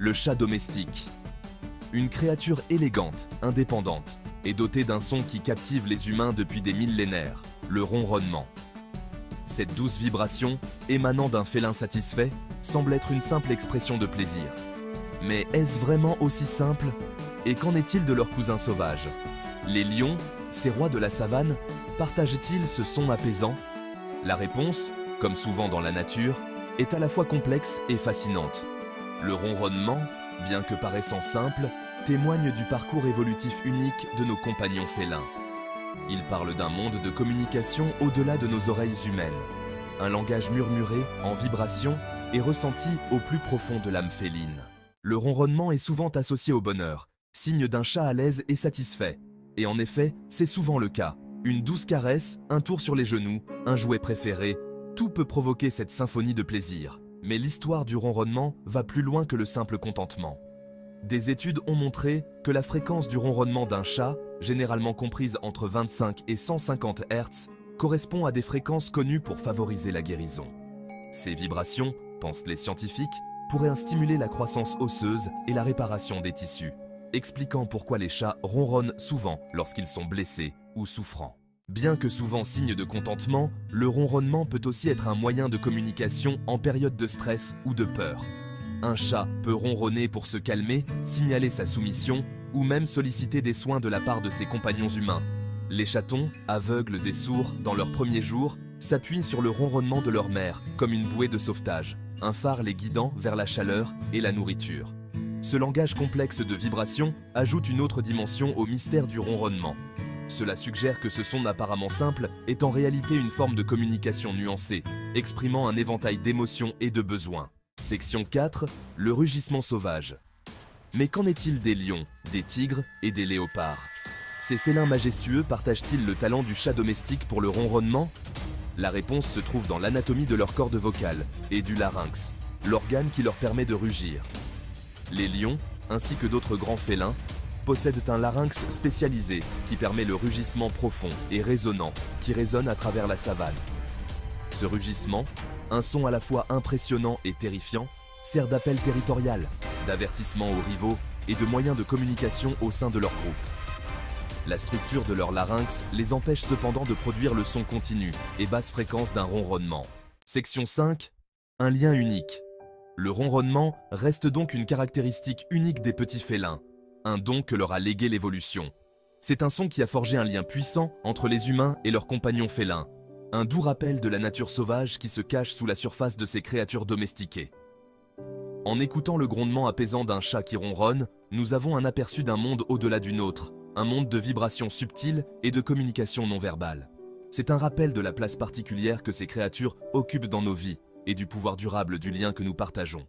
Le chat domestique. Une créature élégante, indépendante, et dotée d'un son qui captive les humains depuis des millénaires, le ronronnement. Cette douce vibration, émanant d'un félin satisfait, semble être une simple expression de plaisir. Mais est-ce vraiment aussi simple? Et qu'en est-il de leurs cousins sauvages? Les lions, ces rois de la savane, partagent-ils ce son apaisant? La réponse, comme souvent dans la nature, est à la fois complexe et fascinante. Le ronronnement, bien que paraissant simple, témoigne du parcours évolutif unique de nos compagnons félins. Il parle d'un monde de communication au-delà de nos oreilles humaines. Un langage murmuré, en vibration, et ressenti au plus profond de l'âme féline. Le ronronnement est souvent associé au bonheur, signe d'un chat à l'aise et satisfait. Et en effet, c'est souvent le cas. Une douce caresse, un tour sur les genoux, un jouet préféré, tout peut provoquer cette symphonie de plaisir. Mais l'histoire du ronronnement va plus loin que le simple contentement. Des études ont montré que la fréquence du ronronnement d'un chat, généralement comprise entre 25 et 150 Hz, correspond à des fréquences connues pour favoriser la guérison. Ces vibrations, pensent les scientifiques, pourraient stimuler la croissance osseuse et la réparation des tissus, expliquant pourquoi les chats ronronnent souvent lorsqu'ils sont blessés ou souffrants. Bien que souvent signe de contentement, le ronronnement peut aussi être un moyen de communication en période de stress ou de peur. Un chat peut ronronner pour se calmer, signaler sa soumission ou même solliciter des soins de la part de ses compagnons humains. Les chatons, aveugles et sourds dans leurs premiers jours, s'appuient sur le ronronnement de leur mère comme une bouée de sauvetage, un phare les guidant vers la chaleur et la nourriture. Ce langage complexe de vibrations ajoute une autre dimension au mystère du ronronnement. Cela suggère que ce son apparemment simple est en réalité une forme de communication nuancée, exprimant un éventail d'émotions et de besoins. Section 4. Le rugissement sauvage. Mais qu'en est-il des lions, des tigres et des léopards? Ces félins majestueux partagent-ils le talent du chat domestique pour le ronronnement? La réponse se trouve dans l'anatomie de leur corde vocale et du larynx, l'organe qui leur permet de rugir. Les lions, ainsi que d'autres grands félins, possèdent un larynx spécialisé qui permet le rugissement profond et résonnant qui résonne à travers la savane. Ce rugissement, un son à la fois impressionnant et terrifiant, sert d'appel territorial, d'avertissement aux rivaux et de moyen de communication au sein de leur groupe. La structure de leur larynx les empêche cependant de produire le son continu et basse fréquence d'un ronronnement. Section 5. Un lien unique. Le ronronnement reste donc une caractéristique unique des petits félins, un don que leur a légué l'évolution. C'est un son qui a forgé un lien puissant entre les humains et leurs compagnons félins, un doux rappel de la nature sauvage qui se cache sous la surface de ces créatures domestiquées. En écoutant le grondement apaisant d'un chat qui ronronne, nous avons un aperçu d'un monde au-delà du nôtre, un monde de vibrations subtiles et de communication non verbale. C'est un rappel de la place particulière que ces créatures occupent dans nos vies et du pouvoir durable du lien que nous partageons.